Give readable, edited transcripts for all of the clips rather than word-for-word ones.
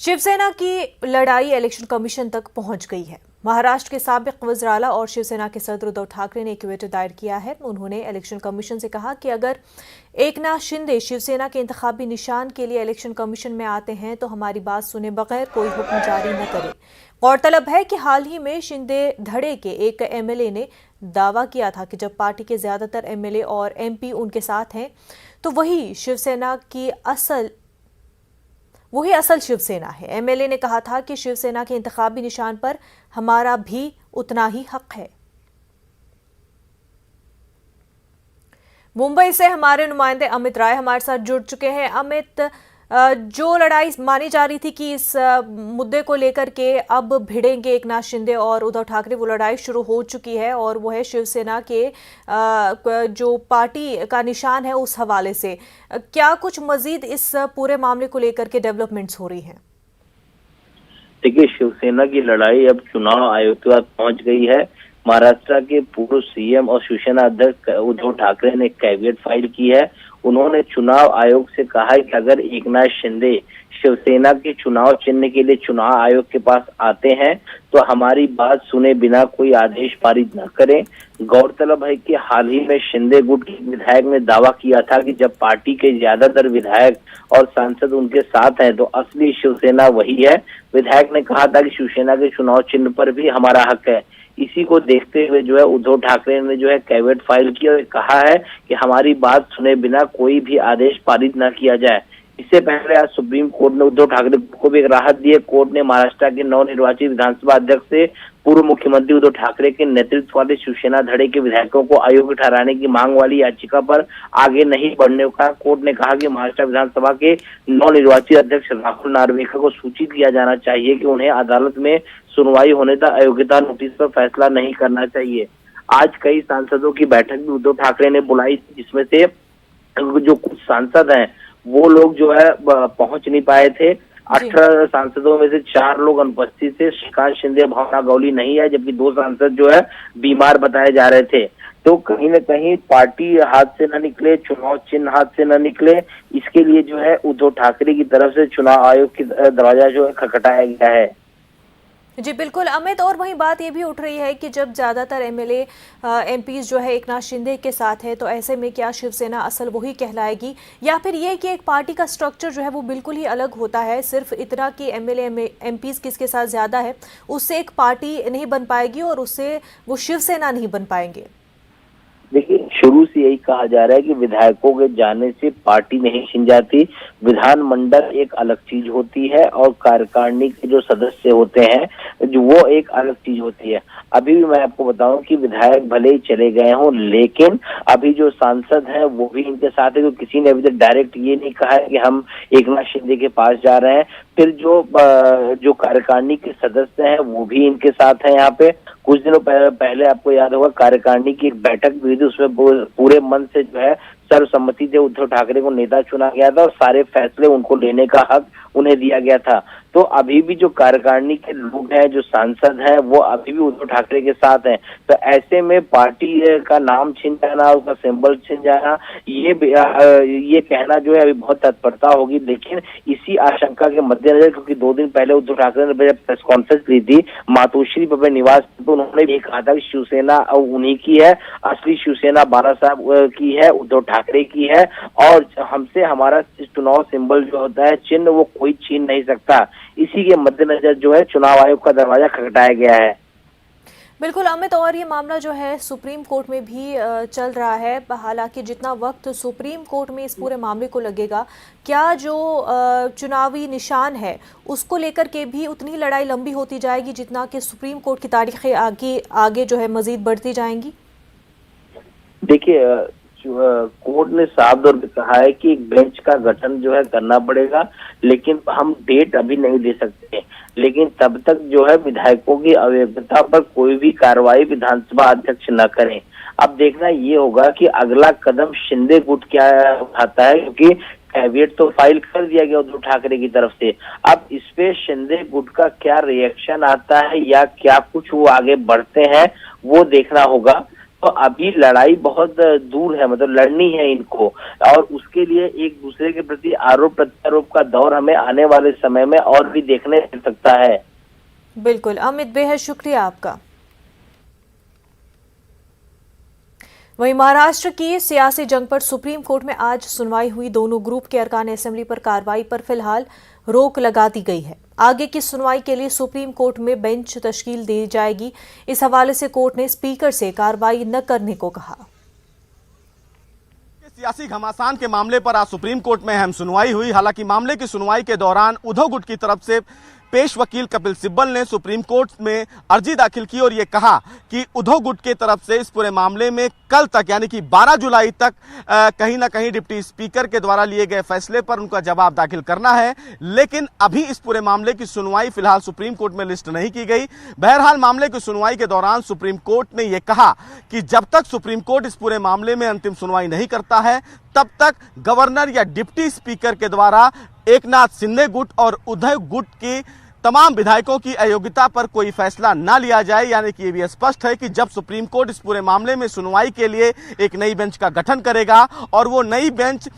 शिवसेना की लड़ाई election commission तक पहुंच गई है। महाराष्ट्र के साबिक वज़ीर आला और शिवसेना के सदर उद्धव ठाकरे ने एक ट्वीट दायर किया है। उन्होंने इलेक्शन कमीशन से कहा कि अगर एकनाथ शिंदे शिवसेना के इंतखाबी निशान के लिए इलेक्शन कमीशन में आते हैं तो हमारी बात सुने बगैर कोई हुक्म जारी न करें। गौरतलब है कि हाल ही में शिंदे धड़े के एक एमएलए ने दावा किया था कि जब पार्टी के ज्यादातर एमएलए और एमपी उनके साथ हैं तो वही असल शिवसेना है। एमएलए ने कहा था कि शिवसेना के इंतखाबी निशान पर हमारा भी उतना ही हक है। मुंबई से हमारे नुमाइंदे अमित राय हमारे साथ जुड़ चुके हैं। अमित, जो लड़ाई मानी जा रही थी कि इस मुद्दे को लेकर के अब भिड़ेंगे एकनाथ शिंदे और उद्धव ठाकरे, वो लड़ाई शुरू हो चुकी है और वो है शिवसेना के जो पार्टी का निशान है उस हवाले से। क्या कुछ मजीद इस पूरे मामले को लेकर के डेवलपमेंट्स हो रही हैं? देखिए, शिवसेना की लड़ाई अब चुनाव आयोग के पास पहुंच गई है। महाराष्ट्र के पूर्व सीएम और शिवसेना अध्यक्ष उद्धव ठाकरे ने कैविएट फाइल की है। उन्होंने चुनाव आयोग से कहा है कि अगर एकनाथ शिंदे शिवसेना के चुनाव चिन्ह के लिए चुनाव आयोग के पास आते हैं तो हमारी बात सुने बिना कोई आदेश पारित न करें। गौरतलब है कि हाल ही में शिंदे गुट के विधायक ने दावा किया था कि जब पार्टी के ज्यादातर विधायक और सांसद उनके साथ हैं तो असली शिवसेना वही है। विधायक ने कहा था कि शिवसेना के चुनाव चिन्ह पर भी हमारा हक है। इसी को देखते हुए जो है उद्धव ठाकरे ने जो है कैविएट फाइल की और कहा है कि हमारी बात सुने बिना कोई भी आदेश पारित न किया जाए। इससे पहले आज सुप्रीम कोर्ट ने उद्धव ठाकरे को भी एक राहत दी है। कोर्ट ने महाराष्ट्र के नवनिर्वाचित विधानसभा अध्यक्ष से पूर्व मुख्यमंत्री उद्धव ठाकरे के नेतृत्व वाले शिवसेना धड़े के विधायकों को अयोग्य ठहराने की मांग वाली याचिका पर आगे नहीं बढ़ने का कोर्ट ने कहा कि महाराष्ट्र विधानसभा के नवनिर्वाचित अध्यक्ष राहुल नार्वेकर को सूचित किया जाना चाहिए कि उन्हें अदालत में सुनवाई होने तक अयोग्यता नोटिस पर फैसला नहीं करना चाहिए। आज कई सांसदों की बैठक भी उद्धव ठाकरे ने बुलाई, जिसमें से जो कुछ सांसद हैं वो लोग जो है पहुंच नहीं पाए थे। 18 सांसदों में से 4 लोग अनुपस्थित थे। श्रीकांत शिंदे, भावना गौली नहीं है, जबकि 2 सांसद जो है बीमार बताए जा रहे थे। तो कहीं न कहीं पार्टी हाथ से न निकले, चुनाव चिन्ह हाथ से न निकले, इसके लिए जो है उद्धव ठाकरे की तरफ से चुनाव आयोग की दरवाजा जो है खटखटाया गया है। जी बिल्कुल अमित, और वहीं बात ये भी उठ रही है कि जब ज्यादातर एमएलए एमपीज जो है एकनाथ शिंदे के साथ है तो ऐसे में क्या शिवसेना असल वही कहलाएगी, या फिर ये कि एक पार्टी का स्ट्रक्चर जो है वो बिल्कुल ही अलग होता है, सिर्फ इतना कि एमएलए एमपीज किसके साथ ज्यादा है उससे एक पार्टी नहीं बन पाएगी और उससे वो शिवसेना नहीं बन पाएंगे? देखिए, शुरू से यही कहा जा रहा है कि विधायकों के जाने से पार्टी नहीं छिन जाती। विधानमंडल एक अलग चीज होती है और कार्यकारिणी के जो सदस्य होते हैं जो वो एक अलग चीज होती है। अभी भी मैं आपको बताऊं कि विधायक भले ही चले गए हों, लेकिन अभी जो सांसद हैं वो भी इनके साथ है। तो किसी ने अभी तक डायरेक्ट ये नहीं कहा है कि हम एकनाथ शिंदे के पास जा रहे हैं। फिर जो कार्यकारिणी के सदस्य हैं वो भी इनके साथ हैं। यहाँ पे कुछ दिनों पहले आपको याद होगा कार्यकारिणी की एक बैठक हुई थी, उसमें पूरे मन से जो है सर्वसम्मति से उद्धव ठाकरे को नेता चुना गया था और सारे फैसले उनको लेने का हक उन्हें दिया गया था। तो अभी भी जो कार्यकारिणी के लोग हैं, जो सांसद हैं, वो अभी भी उद्धव ठाकरे के साथ हैं। तो ऐसे में पार्टी का नाम छिन जाना, उसका सिंबल छिन जाना, ये कहना जो है अभी बहुत तत्परता होगी। लेकिन इसी आशंका के मद्देनजर, क्योंकि 2 दिन पहले उद्धव ठाकरे ने प्रेस कॉन्फ्रेंस ली थी मातोश्री पर निवास, तो उन्होंने ये कहा था कि शिवसेना उन्हीं की है, असली शिवसेना बाला साहब की है, उद्धव ठाकरे की है और हमसे हमारा चुनाव सिंबल जो होता है, चिन्ह, वो कोई छीन नहीं सकता। इसी के मद्देनजर जो है चुनाव आयोग का दरवाजा खटखटाया गया है। बिल्कुल अमित, और ये मामला जो है सुप्रीम कोर्ट में भी चल रहा है। हालांकि जितना वक्त सुप्रीम कोर्ट में इस पूरे मामले को लगेगा, क्या जो चुनावी निशान है उसको लेकर के भी उतनी लड़ाई लंबी होती जाएगी जितना कि सुप्रीम कोर्ट की तारीखें आगे जो है मजीद बढ़ती जाएंगी? देखिए, कोर्ट ने साफ तौर पे कहा है कि एक बेंच का गठन जो है करना पड़ेगा, लेकिन हम डेट अभी नहीं दे सकते। लेकिन तब तक जो है विधायकों की अयोग्यता पर कोई भी कार्रवाई विधानसभा अध्यक्ष न करें। अब देखना ये होगा कि अगला कदम शिंदे गुट क्या उठाता है, क्योंकि कैविएट तो फाइल कर दिया गया उद्धव ठाकरे की तरफ से। अब इस पे शिंदे गुट का क्या रिएक्शन आता है या क्या कुछ वो आगे बढ़ते हैं वो देखना होगा। तो अभी लड़ाई बहुत दूर है, मतलब लड़नी है इनको, और उसके लिए एक दूसरे के प्रति आरोप प्रत्यारोप का दौर हमें आने वाले समय में और भी देखने मिल सकता है। बिल्कुल अमित, बेहद शुक्रिया आपका। वहीं महाराष्ट्र की सियासी जंग पर सुप्रीम कोर्ट में आज सुनवाई हुई। दोनों ग्रुप के अरकान असेंबली पर कार्रवाई पर फिलहाल रोक लगा दी गई है। आगे की सुनवाई के लिए सुप्रीम कोर्ट में बेंच तश्कील दी जाएगी। इस हवाले से कोर्ट ने स्पीकर से कार्रवाई न करने को कहा। सियासी घमासान के मामले पर आज सुप्रीम कोर्ट में अहम सुनवाई हुई। हालांकि मामले की सुनवाई के दौरान उद्धव गुट की तरफ से पेश वकील कपिल सिब्बल ने सुप्रीम कोर्ट में अर्जी दाखिल की और ये कहा कि उद्धव गुट के तरफ से इस पूरे मामले में कल तक यानी कि 12 जुलाई तक कहीं ना कहीं डिप्टी स्पीकर के द्वारा लिए गए फैसले पर उनका जवाब दाखिल करना है। लेकिन अभी इस पूरे मामले की सुनवाई फिलहाल सुप्रीम कोर्ट में लिस्ट नहीं की गई। बहरहाल मामले की सुनवाई के दौरान सुप्रीम कोर्ट ने यह कहा कि जब तक सुप्रीम कोर्ट इस पूरे मामले में अंतिम सुनवाई नहीं करता है तब तक गवर्नर या डिप्टी स्पीकर के द्वारा एकनाथ शिंदे गुट और उद्धव गुट की तमाम विधायकों की अयोग्यता पर कोई फैसला ना लिया जाए। यानी कि ये भी स्पष्ट है कि जब सुप्रीम कोर्ट इस पूरे मामले में सुनवाई के लिए एक नई बेंच का गठन करेगा और वो नई बेंच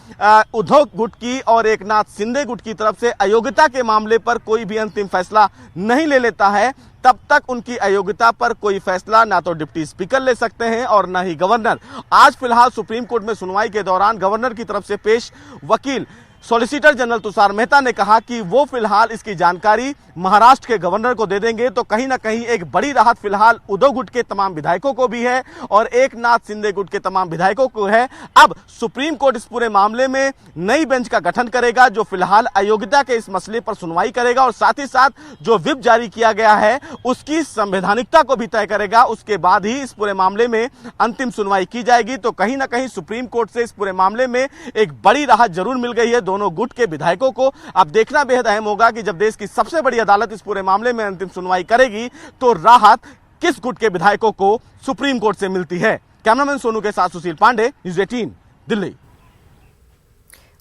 उद्धव गुट की और एकनाथ शिंदे गुट की तरफ से अयोग्यता के मामले पर कोई भी अंतिम फैसला नहीं ले लेता है, तब तक उनकी अयोग्यता पर कोई फैसला ना तो डिप्टी स्पीकर ले सकते हैं और ना ही गवर्नर। आज फिलहाल सुप्रीम कोर्ट में सुनवाई के दौरान गवर्नर की तरफ से पेश वकील सॉलिसिटर जनरल तुषार मेहता ने कहा कि वो फिलहाल इसकी जानकारी महाराष्ट्र के गवर्नर को दे देंगे। तो कहीं ना कहीं एक बड़ी राहत फिलहाल उद्धव गुट के तमाम विधायकों को भी है और एकनाथ शिंदे गुट के तमाम विधायकों को है। अब सुप्रीम कोर्ट इस पूरे मामले में नई बेंच का गठन करेगा जो फिलहाल अयोग्यता के इस मसले पर सुनवाई करेगा और साथ ही साथ जो व्हिप जारी किया गया है उसकी संवैधानिकता को भी तय करेगा। उसके बाद ही इस पूरे मामले में अंतिम सुनवाई की जाएगी। तो कहीं ना कहीं सुप्रीम कोर्ट से इस पूरे मामले में एक बड़ी राहत जरूर मिल गई है दोनों गुट के विधायकों को। अब देखना बेहद अहम होगा कि जब देश की सबसे बड़ी अदालत इस पूरे मामले में अंतिम सुनवाई करेगी तो राहत किस गुट के विधायकों को सुप्रीम कोर्ट से मिलती है। कैमरामैन सोनू के साथ सुशील पांडे, न्यूज़ 18 दिल्ली।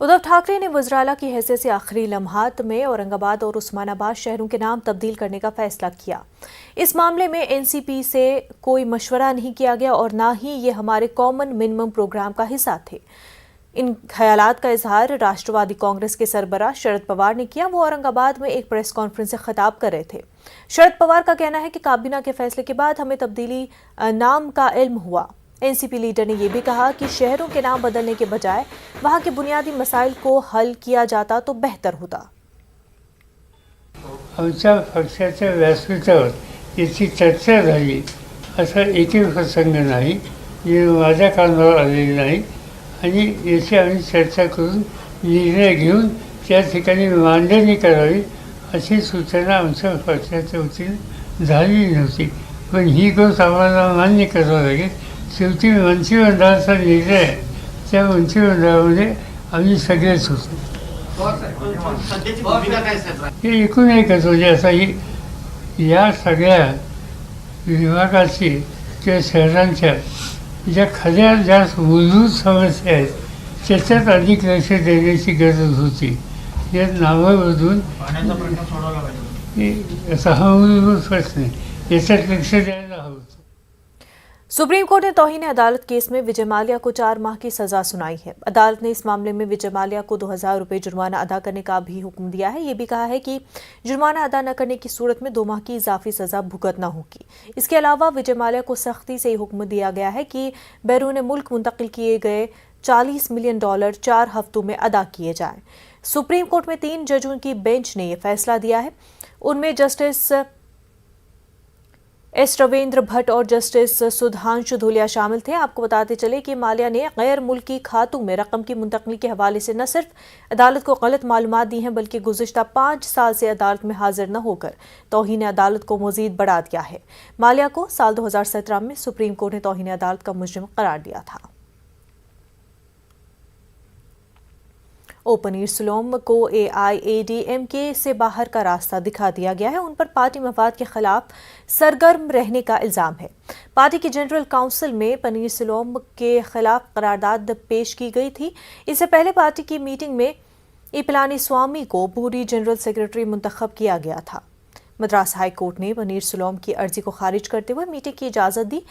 उद्धव ठाकरे ने वज़राला की हैसियत से आखिरी लम्हात में औरंगाबाद और उस्मानाबाद शहरों के नाम तब्दील करने का फैसला किया। इस मामले में एनसीपी से कोई मशवरा नहीं किया गया और ना ही ये हमारे कॉमन मिनिमम प्रोग्राम का हिस्सा थे। इन ख्यालात का इजहार राष्ट्रवादी कांग्रेस के सरबराह शरद पवार ने किया। वो औरंगाबाद में एक प्रेस कॉन्फ्रेंस से खिताब कर रहे थे। शरद पवार का कहना है कि काबीना के फैसले के बाद हमें तब्दीली नाम का इल्म हुआ। एनसीपी लीडर ने यह भी कहा कि शहरों के नाम बदलने के बजाय वहां के बुनियादी मसाइल को हल किया जाता तो बेहतर होता। आमच्या पक्षाच्या व्यासपीठावर याची चर्चा झाली असा एकही प्रसंग नाही, जे माझ्या कानावर आलेले नाही आणि याची आम्ही चर्चा करून निर्णय घेऊन त्या ठिकाणी मांडणी करावी अशी सूचना आमच्या पक्षाच्या वतीने झालेली नव्हती। पण ही गोष्ट आम्हाला मान्य करावं लागेल। शेवटी मंत्रिमंडळाचा निर्णय आहे, त्या मंत्रिमंडळामध्ये आम्ही सगळेच होतो। हे एकूण एकच म्हणजे आता ही या सगळ्या विभागाची किंवा शहरांच्या ज्या खऱ्या ज्या मूलभूत समस्या आहेत त्याच्यात अधिक लक्ष देण्याची गरज होती। या नावं बदलून असा हा मूलभूत प्रश्न आहे, याच्यात लक्ष द्यायला हवं। सुप्रीम कोर्ट ने तौहीन अदालत केस में विजय माल्या को 4 माह की सजा सुनाई है। अदालत ने इस मामले में विजय माल्या को 2000 रुपये जुर्माना अदा करने का भी हुक्म दिया है। ये भी कहा है कि जुर्माना अदा न करने की सूरत में 2 माह की इजाफी सजा भुगतना होगी। इसके अलावा विजय माल्या को सख्ती से हुक्म दिया गया है कि बैरून मुल्क मुंतकिल किए गए $40 मिलियन 4 हफ्तों में अदा किए जाएं। सुप्रीम कोर्ट में 3 जजों की बेंच ने यह फैसला दिया है। उनमें जस्टिस एस रविंद्र भट्ट और जस्टिस सुधांशु धूलिया शामिल थे। आपको बताते चले कि माल्या ने गैर मुल्की खातों में रकम की मुंतकली के हवाले से न सिर्फ अदालत को गलत मालूमात दी हैं बल्कि गुज़िश्ता 5 साल से अदालत में हाजिर न होकर तौहीन अदालत को मज़ीद बढ़ा दिया है। माल्या को साल 2017 में सुप्रीम कोर्ट ने तौहीन अदालत का मुजरिम करार दिया था। ओ पनीरसेल्वम को AIADMK से बाहर का रास्ता दिखा दिया गया है। उन पर पार्टी मफाद के खिलाफ सरगर्म रहने का इल्ज़ाम है। पार्टी की जनरल काउंसिल में पनीरसेल्वम के खिलाफ करारदाद पेश की गई थी। इससे पहले पार्टी की मीटिंग में ई पलानीस्वामी को पूरी जनरल सेक्रेटरी मुंतखब किया गया था। मद्रास हाई कोर्ट ने पनीरसेल्वम की अर्जी को खारिज करते हुए मीटिंग की इजाज़त दी।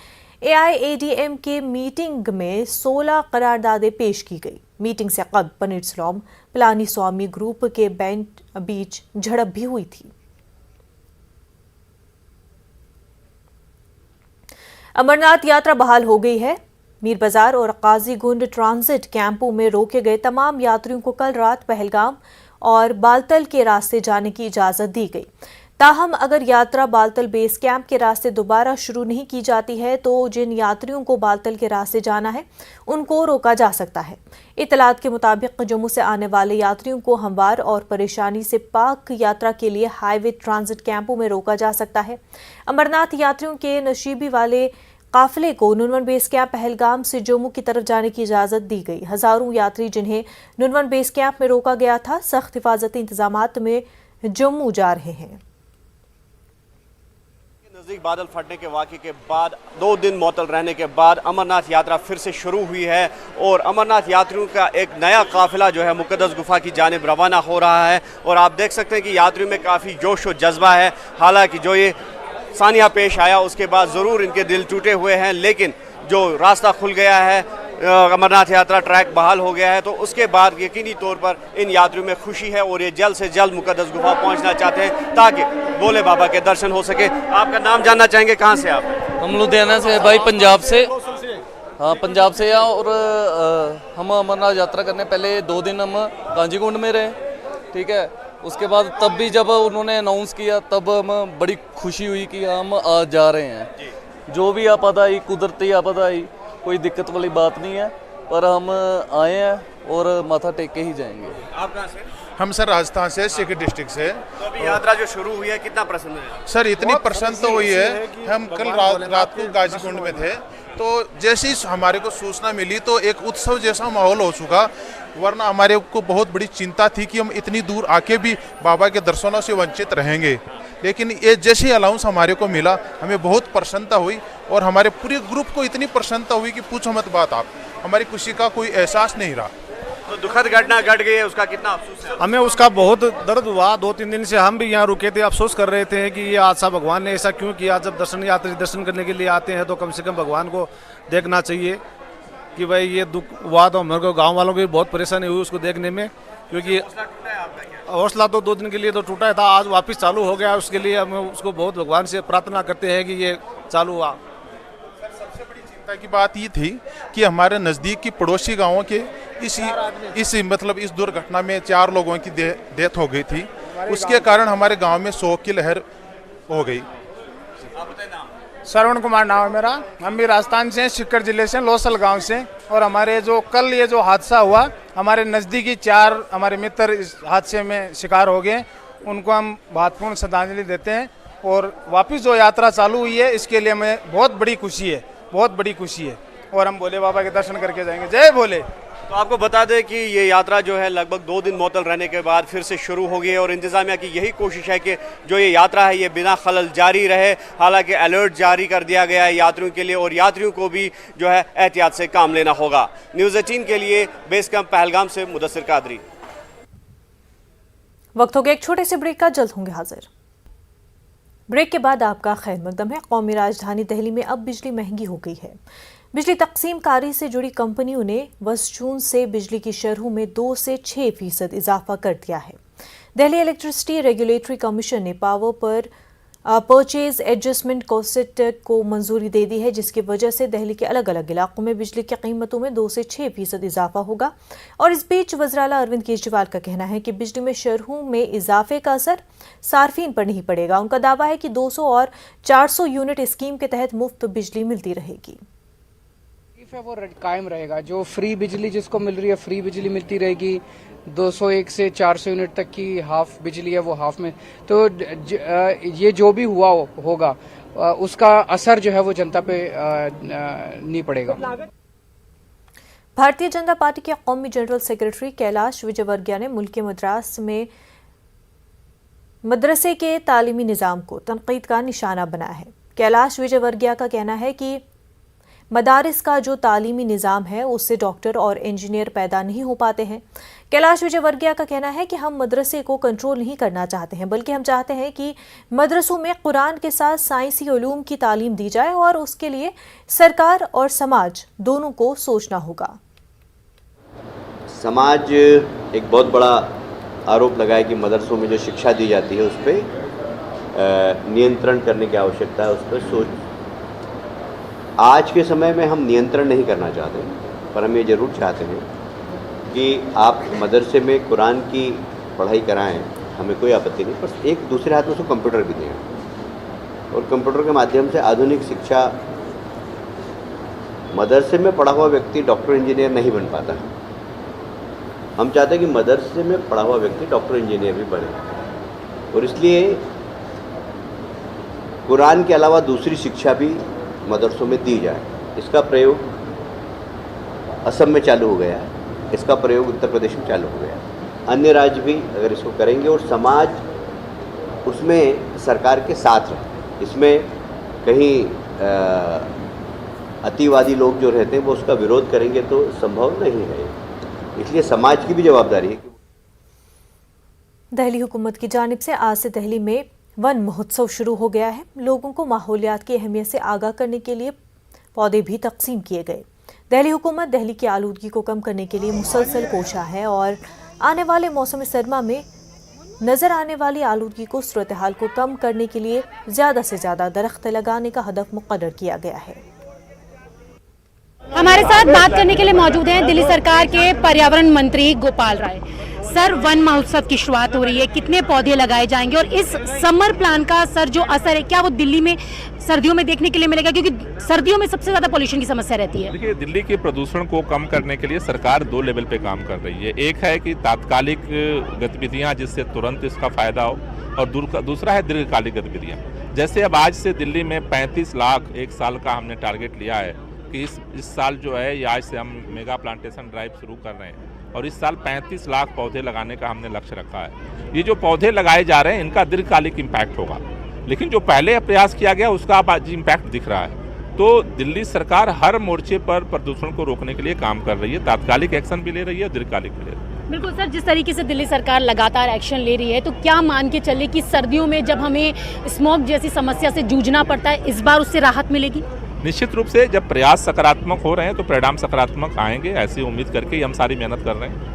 AIADMK मीटिंग में 16 करारदादें पेश की गई। मीटिंग से कबल पनीरसेल्वम पलानीस्वामी ग्रुप के बीच झड़प भी हुई थी। अमरनाथ यात्रा बहाल हो गई है। मीर बाजार और काजीगुंड ट्रांजिट कैंपों में रोके गए तमाम यात्रियों को कल रात पहलगाम और बालतल के रास्ते जाने की इजाजत दी गई। ताहम अगर यात्रा बालतल बेस कैंप के रास्ते दोबारा शुरू नहीं की जाती है तो जिन यात्रियों को बालतल के रास्ते जाना है उनको रोका जा सकता है। इतलात के मुताबिक जम्मू से आने वाले यात्रियों को हमवार और परेशानी से पाक यात्रा के लिए हाईवे ट्रांजिट कैंपों में रोका जा सकता है। अमरनाथ यात्रियों के नशीबी वाले काफिले को नुनवन बेस कैंप पहलगाम से जम्मू की तरफ जाने की इजाजत दी गई। हजारों यात्री जिन्हें नुनवन बेस कैंप में रोका गया था सख्त हिफाजती इंतजामात में जम्मू जा रहे हैं। नजदीक बादल फटने के वाक़े के बाद 2 दिन मुअत्तल रहने के बाद अमरनाथ यात्रा फिर से शुरू हुई है और अमरनाथ यात्रियों का एक नया काफिला जो है मुक़द्दस गुफा की जानिब रवाना हो रहा है। और आप देख सकते हैं कि यात्रियों में काफ़ी जोश और जज्बा है। हालांकि जो ये सानिया पेश आया उसके बाद ज़रूर इनके दिल टूटे हुए हैं, लेकिन जो रास्ता खुल गया है, अमरनाथ यात्रा ट्रैक बहाल हो गया है, तो उसके बाद यकीनी तौर पर इन यात्रियों में खुशी है और ये जल्द से जल्द मुक़द्दस गुफा पहुंचना चाहते हैं ताकि भोले बाबा के दर्शन हो सके। आपका नाम जानना चाहेंगे, कहाँ से आप? हम लुधियाना से भाई, पंजाब से। हाँ, पंजाब से और हम अमरनाथ यात्रा करने पहले 2 दिन हम काजीगुंड में रहे, ठीक है। उसके बाद तब भी जब उन्होंने अनाउंस किया तब हम बड़ी खुशी हुई कि हम आज जा रहे हैं। जो भी आपदा आई, कुदरती आपदा आई, कोई दिक्कत वाली बात नहीं है, पर हम आए हैं और माथा टेक के ही जाएंगे। आप कहाँ से? हम सर राजस्थान से, सीकर डिस्ट्रिक्ट से। तो अभी यात्रा जो शुरू हुई है कितना प्रसन्न है? सर इतनी प्रसन्न तो हुई है, हम कल रात को काजीगुंड में थे तो जैसे ही हमारे को सूचना मिली तो एक उत्सव जैसा माहौल हो चुका। वरना हमारे को बहुत बड़ी चिंता थी कि हम इतनी दूर आके भी बाबा के दर्शनों से वंचित रहेंगे, लेकिन ये जैसे ही अलाउंस हमारे को मिला हमें बहुत प्रसन्नता हुई और हमारे पूरे ग्रुप को इतनी प्रसन्नता हुई कि पूछो मत बात आप। हमारी खुशी का कोई एहसास नहीं रहा। तो दुखद घटना घट गई है, उसका कितना अफसोस है? हमें उसका बहुत दर्द हुआ। 2-3 दिन से हम भी यहाँ रुके थे, अफसोस कर रहे थे कि ये हादसा भगवान ने ऐसा क्यों किया। जब यात्री दर्शन करने के लिए आते हैं तो कम से कम भगवान को देखना चाहिए कि भाई ये दुख हुआ। तो हमारे को गाँव वालों की बहुत परेशानी हुई उसको देखने में, क्योंकि हौसला तो 2 दिन के लिए तो टूटा था, आज वापस चालू हो गया। उसके लिए हम उसको बहुत भगवान से प्रार्थना करते हैं कि ये चालू हुआ। सबसे बड़ी चिंता की बात ये थी कि हमारे नज़दीक की पड़ोसी गांवों के इस दुर्घटना में 4 लोगों की डेथ हो गई थी। उसके कारण हमारे गांव में शोक की लहर हो गई। श्रवण कुमार नाम है मेरा। हम भी राजस्थान से, सीकर जिले से, लोसल गांव से। और हमारे जो कल ये जो हादसा हुआ, हमारे नज़दीकी 4 हमारे मित्र इस हादसे में शिकार हो गए। उनको हम भावपूर्ण श्रद्धांजलि देते हैं और वापस जो यात्रा चालू हुई है इसके लिए हमें बहुत बड़ी खुशी है, बहुत बड़ी खुशी है। और हम भोले बाबा के दर्शन करके जाएंगे। जय भोले। तो आपको बता दें कि ये यात्रा जो है लगभग 2 दिन मुअत्तल रहने के बाद फिर से शुरू हो गई है और इंतजामिया की यही कोशिश है कि जो ये यात्रा है ये बिना खलल जारी रहे। हालांकि अलर्ट जारी कर दिया गया है यात्रियों के लिए और यात्रियों को भी जो है एहतियात से काम लेना होगा। न्यूज़ 18 के लिए बेस कैंप पहलगाम से मुदस्सिर कादरी। वक्त हो गया एक छोटे से ब्रेक का, जल्द होंगे हाजिर। ब्रेक के बाद आपका खैर मकदम है। कौमी राजधानी दिल्ली में अब बिजली महंगी हो गई है। बिजली तकसीम कारी से जुड़ी कंपनियों ने 10 जून से बिजली की शरहों में 2 से 6% इजाफा कर दिया है। दिल्ली इलेक्ट्रिसिटी रेगुलेटरी कमीशन ने पावर पर परचेज एडजस्टमेंट कॉस्ट को मंजूरी दे दी है, जिसकी वजह से दिल्ली के अलग अलग इलाकों में बिजली की कीमतों में 2 से 6% इजाफा होगा। और इस बीच वज़ीर-ए-आला अरविंद केजरीवाल का कहना है कि बिजली में शरहों में इजाफे का असर सार्फिन पर नहीं पड़ेगा। उनका दावा है कि 200 और 400 यूनिट स्कीम के तहत मुफ्त बिजली मिलती रहेगी। वो कायम रहेगा। जो फ्री बिजली जिसको मिल रही है फ्री बिजली मिलती रहेगी। 201 से 400 यूनिट तक की हाफ बिजली है वो हाफ में। तो ये जो भी हुआ होगा उसका असर जो है वो जनता पे नहीं पड़ेगा। भारतीय जनता पार्टी के कौमी जनरल सेक्रेटरी कैलाश विजयवर्गीय ने मुल्क के मद्रास में मदरसे के तालीमी निज़ाम को तनकीद का निशाना बनाया है। कैलाश विजयवर्गीय का कहना है कि मदारिस का जो तालीमी निज़ाम है उससे डॉक्टर और इंजीनियर पैदा नहीं हो पाते हैं। कैलाश विजयवर्गीय का कहना है कि हम मदरसे को कंट्रोल नहीं करना चाहते हैं, बल्कि हम चाहते हैं कि मदरसों में कुरान के साथ साइंसी उलूम की तालीम दी जाए और उसके लिए सरकार और समाज दोनों को सोचना होगा। समाज एक बहुत बड़ा आरोप लगाए कि मदरसों में जो शिक्षा दी जाती है उस पर नियंत्रण करने की आवश्यकता है, उस पर सोच। आज के समय में हम नियंत्रण नहीं करना चाहते, पर हम ये ज़रूर चाहते हैं कि आप मदरसे में कुरान की पढ़ाई कराएं, हमें कोई आपत्ति नहीं, पर एक दूसरे हाथ में उसको कंप्यूटर भी दें और कंप्यूटर के माध्यम से आधुनिक शिक्षा। मदरसे में पढ़ा हुआ व्यक्ति डॉक्टर इंजीनियर नहीं बन पाता। हम चाहते हैं कि मदरसे में पढ़ा हुआ व्यक्ति डॉक्टर इंजीनियर भी बने, और इसलिए कुरान के अलावा दूसरी शिक्षा भी मदरसों में दी जाए। इसका प्रयोग असम में चालू हो गया है, इसका प्रयोग उत्तर प्रदेश में चालू हो गया है। अन्य राज्य भी अगर इसको करेंगे और समाज उसमें सरकार के साथ रहे, इसमें कहीं अतिवादी लोग जो रहते हैं वो उसका विरोध करेंगे तो संभव नहीं है। इसलिए समाज की भी जवाबदारी है। दिल्ली हुकूमत की जानिब से आज से दिल्ली में वन महोत्सव शुरू हो गया है। लोगों को माहौलियात की अहमियत से आगाह करने के लिए पौधे भी तकसीम किए गए। दिल्ली हुकूमत दिल्ली की आलूदगी को कम करने के लिए मुसलसल कोशा है और आने वाले मौसम सरमा में नजर आने वाली आलूदगी को सूरत हाल को कम करने के लिए ज्यादा से ज्यादा दरख्त लगाने का हदफ मुकर्रर किया गया है। हमारे साथ बात करने के लिए मौजूद हैं दिल्ली सरकार के पर्यावरण मंत्री गोपाल राय। सर, वन महोत्सव की शुरुआत हो रही है, कितने पौधे लगाए जाएंगे और इस समर प्लान का सर जो असर है क्या वो दिल्ली में सर्दियों में देखने के लिए मिलेगा, क्योंकि सर्दियों में सबसे ज्यादा पोल्यूशन की समस्या रहती है? देखिए, दिल्ली के प्रदूषण को कम करने के लिए सरकार 2 लेवल पे काम कर रही है। एक है कि तात्कालिक गतिविधियां जिससे तुरंत इसका फायदा हो, और दूसरा है दीर्घकालिक गतिविधियां। जैसे अब आज से दिल्ली में 35 लाख एक साल का हमने टारगेट लिया है कि इस साल जो है ये आज से हम मेगा प्लांटेशन ड्राइव शुरू कर रहे हैं और इस साल 35 लाख पौधे लगाने का हमने लक्ष्य रखा है। ये जो पौधे लगाए जा रहे हैं इनका दीर्घकालिक इम्पैक्ट होगा, लेकिन जो पहले प्रयास किया गया उसका अब आज इम्पैक्ट दिख रहा है। तो दिल्ली सरकार हर मोर्चे पर प्रदूषण को रोकने के लिए काम कर रही है, तात्कालिक एक्शन भी ले रही है, दीर्घकालिक भी ले रही है। बिल्कुल सर, जिस तरीके से दिल्ली सरकार लगातार एक्शन ले रही है तो क्या मान के चले कि सर्दियों में जब हमें स्मॉग जैसी समस्या से जूझना पड़ता है इस बार उससे राहत मिलेगी? निश्चित रूप से जब प्रयास सकारात्मक हो रहे हैं तो परिणाम सकारात्मक आएंगे, ऐसी उम्मीद करके हम सारी मेहनत कर रहे हैं।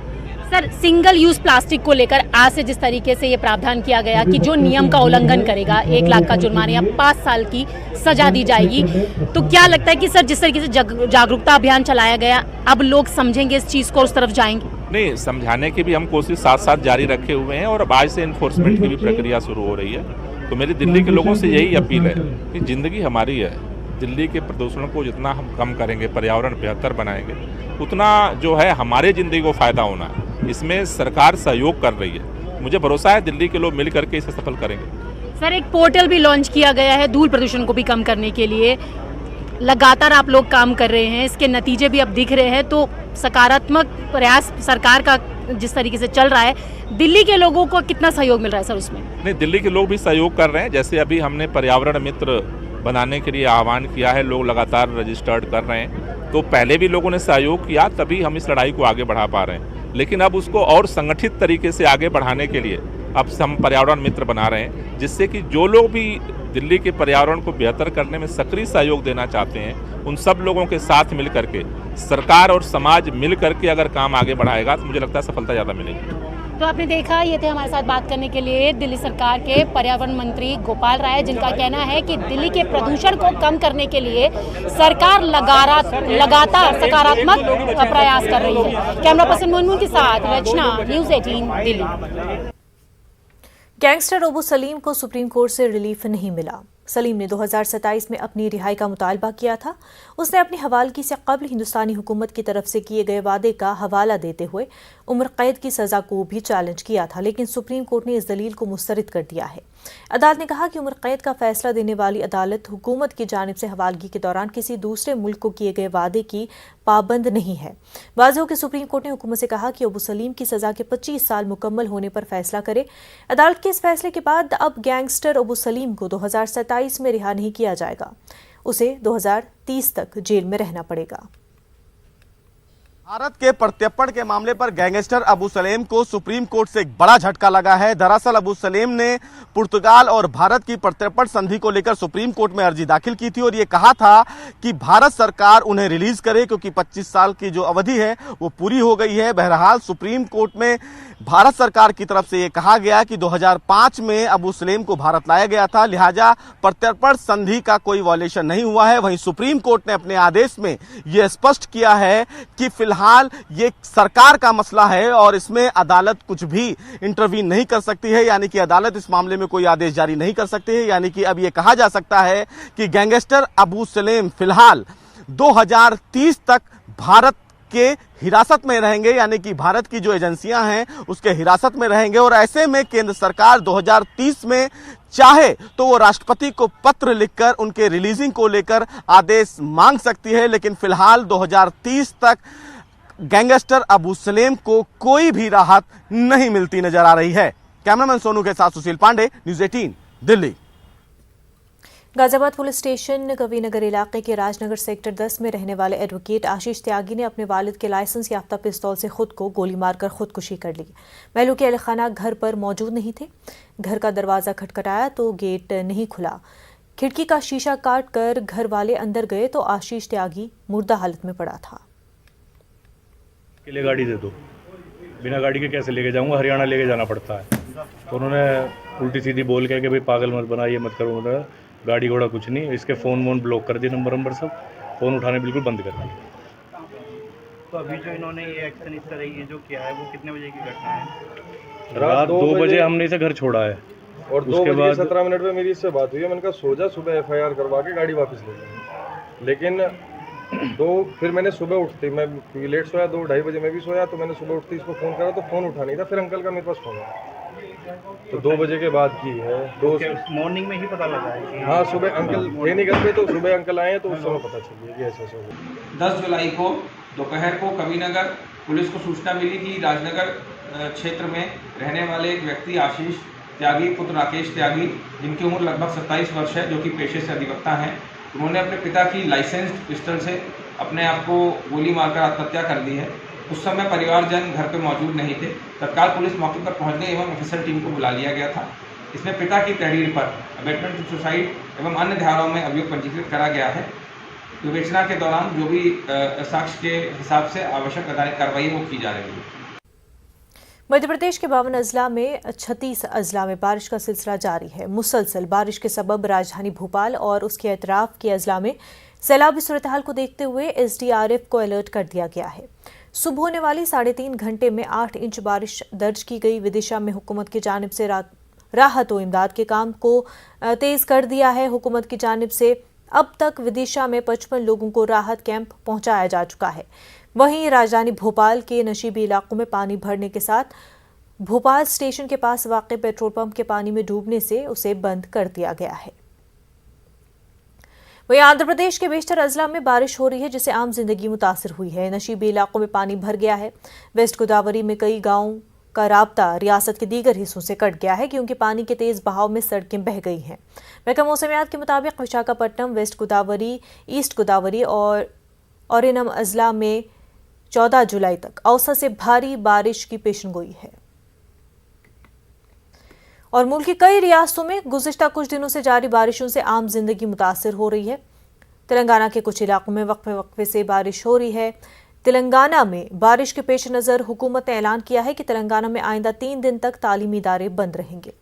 सर, सिंगल यूज प्लास्टिक को लेकर आज से जिस तरीके से ये प्रावधान किया गया कि जो नियम का उल्लंघन करेगा 1 लाख का जुर्माना या 5 साल की सजा दी जाएगी, तो क्या लगता है कि सर जिस तरीके से जागरूकता अभियान चलाया गया अब लोग समझेंगे इस चीज को, उस तरफ जाएंगे? नहीं, समझाने की भी हम कोशिश साथ साथ जारी रखे हुए हैं और अब आज से इन्फोर्समेंट की भी प्रक्रिया शुरू हो रही है। तो मेरी दिल्ली के लोगों से यही अपील है कि जिंदगी हमारी है, दिल्ली के प्रदूषण को जितना हम कम करेंगे, पर्यावरण बेहतर बनाएंगे, उतना जो है हमारे ज़िंदगी को फ़ायदा होना है। इसमें सरकार सहयोग कर रही है, मुझे भरोसा है दिल्ली के लोग मिल करके इसे सफल करेंगे। सर, एक पोर्टल भी लॉन्च किया गया है धूल प्रदूषण को भी कम करने के लिए। लगातार आप लोग काम कर रहे हैं, इसके नतीजे भी अब दिख रहे हैं, तो सकारात्मक प्रयास सरकार का जिस तरीके से चल रहा है, दिल्ली के लोगों को कितना सहयोग मिल रहा है सर उसमें? नहीं, दिल्ली के लोग भी सहयोग कर रहे हैं। जैसे अभी हमने पर्यावरण मित्र बनाने के लिए आह्वान किया है, लोग लगातार रजिस्टर्ड कर रहे हैं। तो पहले भी लोगों ने सहयोग किया, तभी हम इस लड़ाई को आगे बढ़ा पा रहे हैं। लेकिन अब उसको और संगठित तरीके से आगे बढ़ाने के लिए अब हम पर्यावरण मित्र बना रहे हैं, जिससे कि जो लोग भी दिल्ली के पर्यावरण को बेहतर करने में सक्रिय सहयोग देना चाहते हैं, उन सब लोगों के साथ मिल करके सरकार और समाज मिल करके अगर काम आगे बढ़ाएगा तो मुझे लगता है सफलता ज़्यादा मिलेगी। तो आपने देखा, ये थे हमारे साथ बात करने के लिए दिल्ली सरकार के पर्यावरण मंत्री गोपाल राय, जिनका कहना है कि दिल्ली के प्रदूषण को कम करने के लिए सरकार लगातार सकारात्मक प्रयास कर रही है। कैमरा पर्सन मुनमुन के साथ रचना, न्यूज़ 18 दिल्ली। गैंगस्टर अबू सलीम को सुप्रीम कोर्ट से रिलीफ नहीं मिला। सलीम ने 2027 में अपनी रिहाई का मुतालबा किया था। उसने अपनी हवालगी से कबल हिंदुस्तानी हुकूमत की तरफ से किए गए वादे का हवाला देते हुए उम्र कैद की सजा को भी चैलेंज किया था, लेकिन सुप्रीम कोर्ट ने इस दलील को मुस्तरद कर दिया है। अदालत ने कहा कि उम्र कैद का फैसला देने वाली अदालत हुकूमत की जानिब से हवालगी के दौरान किसी दूसरे मुल्क को किए गए वादे की पाबंद नहीं है। वाज़ेह हो कि सुप्रीम कोर्ट ने हुकूमत से कहा कि अबू सलीम की सजा के 25 साल मुकम्मल होने पर फैसला करे। अदालत के इस फैसले के बाद अब गैंगस्टर अबू सलीम को 2027 में रिहा नहीं किया जाएगा, उसे 2030 तक जेल में रहना पड़ेगा। भारत के प्रत्यर्पण के मामले पर गैंगस्टर अबू सलेम को सुप्रीम कोर्ट से एक बड़ा झटका लगा है। दरअसल अबू सलेम ने पुर्तगाल और भारत की प्रत्यर्पण संधि को लेकर सुप्रीम कोर्ट में अर्जी दाखिल की थी और ये कहा था कि भारत सरकार उन्हें रिलीज करे क्योंकि 25 साल की जो अवधि है वो पूरी हो गई है। बहरहाल सुप्रीम कोर्ट में भारत सरकार की तरफ से ये कहा गया कि 2005 में अबू सलेम को भारत लाया गया था, लिहाजा प्रत्यर्पण संधि का कोई वायलेशन नहीं हुआ है। वहीं सुप्रीम कोर्ट ने अपने आदेश में यह स्पष्ट किया है कि फिलहाल ये सरकार का मसला है और इसमें अदालत कुछ भी इंटरवीन नहीं कर सकती है, यानी कि अदालत इस मामले में कोई आदेश जारी नहीं कर सकती है। यानी कि अब ये कहा जा सकता है कि गैंगस्टर अबू सलेम फिलहाल 2030 तक भारत के हिरासत में रहेंगे, यानी कि भारत की जो एजेंसियां हैं उसके हिरासत में रहेंगे। और ऐसे में केंद्र सरकार 2030 में चाहे तो वो राष्ट्रपति को पत्र लिखकर उनके रिलीजिंग को लेकर आदेश मांग सकती है, लेकिन फिलहाल 2030 तक गैंगस्टर अबू सलेम को कोई भी राहत नहीं मिलती नजर आ रही है। कैमरामैन सोनू के साथ Sushil Pandey, news 18 Delhi. Ghaziabad police station Kavinagar इलाके के राजनगर सेक्टर 10 में रहने वाले एडवोकेट आशीष त्यागी ने अपने वालिद के लाइसेंस याफ्ता पिस्तौल से खुद को गोली मारकर खुदकुशी कर ली। महलू के अली खाना घर पर मौजूद नहीं थे। घर का दरवाजा खटखटाया तो गेट नहीं खुला। खिड़की का शीशा काट कर घर वाले अंदर गए तो आशीष त्यागी मुर्दा हालत में पड़ा था। के लिए गाड़ी दे दो, बिना गाड़ी के कैसे लेके जाऊंगा, हरियाणा लेके जाना पड़ता है। तो उन्होंने उल्टी सीधी बोल के कि भाई पागल मत बना, ये मत करो, मतलब गाड़ी घोड़ा कुछ नहीं। इसके फ़ोन वोन ब्लॉक कर दिए, नंबर सब फ़ोन उठाने बिल्कुल बंद कर दिए। तो अभी जो इन्होंने ये एक्शन इस तरह ये जो किया है वो कितने बजे की घटना है? रात 2 बजे हमने इसे घर छोड़ा है और 2:17 में मेरी इससे बात हुई है। मैंने कहा सो जा, सुबह FIR करवा के गाड़ी वापस ले जाएंगे। लेकिन फिर मैंने सुबह उठती, मैं लेट सोया, 2-2:30 बजे मैं भी सोया, तो मैंने सुबह उठती इसको फ़ोन करा तो फ़ोन उठा नहीं था। फिर अंकल का मेरे पास फ़ोन आया तो 2 बजे के बाद की है। मॉर्निंग में ही पता लगा है? हाँ, सुबह अंकल थे नहीं घर पे, तो सुबह अंकल आए तो उस समय पता चल गया कि ऐसा हो गया। 10 जुलाई को दोपहर को कवीनगर पुलिस को सूचना मिली कि राजनगर क्षेत्र में रहने वाले एक व्यक्ति आशीष त्यागी पुत्र राकेश त्यागी, जिनकी उम्र लगभग 27 वर्ष है, जो कि पेशे से अधिवक्ता हैं, उन्होंने अपने पिता की लाइसेंस्ड पिस्टल से अपने आप को गोली मारकर आत्महत्या कर दी है। उस समय परिवारजन घर पर मौजूद नहीं थे। तत्काल पुलिस मौके पर पहुंच गई एवं ऑफिसर टीम को बुला लिया गया था। इसमें पिता की तहरीर पर अबेटमेंट टू सुसाइड एवं अन्य धाराओं में अभियोग पंजीकृत करा गया है। विवेचना के दौरान जो भी साक्ष्य के हिसाब से आवश्यक कार्रवाई वो की जा रही है। मध्य प्रदेश के 52 अजला में 36 अजला में बारिश का सिलसिला जारी है। मुसलसल बारिश के सबब राजधानी भोपाल और उसके अतराफ के अजला में सैलाबी सूरत-ए-हाल को देखते हुए SDRF को अलर्ट कर दिया गया है। सुबह होने वाली 3.5 घंटे में 8 इंच बारिश दर्ज की गई। विदिशा में हुकूमत की जानिब से राहत व इमदाद के काम को तेज कर दिया है। हुकूमत की जानिब से अब तक विदिशा में 55 लोगों को राहत कैंप पहुंचाया जा चुका है। वहीं राजधानी भोपाल के नशीबी इलाकों में पानी भरने के साथ भोपाल स्टेशन के पास वाक़ पेट्रोल पंप के पानी में डूबने से उसे बंद कर दिया गया है। वहीं आंध्र प्रदेश के बेशतर अजला में बारिश हो रही है, जिससे आम जिंदगी मुतासिर हुई है। नशीबी इलाकों में पानी भर गया है। वेस्ट गोदावरी में कई गांवों का राब्ता रियासत के दीगर हिस्सों से कट गया है, क्योंकि पानी के तेज बहाव में सड़कें बह गई हैं। महकमा मौसमियात के मुताबिक विशाखापट्टनम, वेस्ट गोदावरी, ईस्ट गोदावरी और ओरेनम अजला में 14 जुलाई तक औसत से भारी बारिश की पेशनगोई है। और मुल्क की कई रियासतों में गुज़िश्ता कुछ दिनों से जारी बारिशों से आम जिंदगी मुतासिर हो रही है। तेलंगाना के कुछ इलाकों में वक्फे वक्फे से बारिश हो रही है। तेलंगाना में बारिश के पेश नज़र हुकूमत ने ऐलान किया है कि तेलंगाना में आइंदा 3 दिन तक तालीमी इदारे बंद रहेंगे।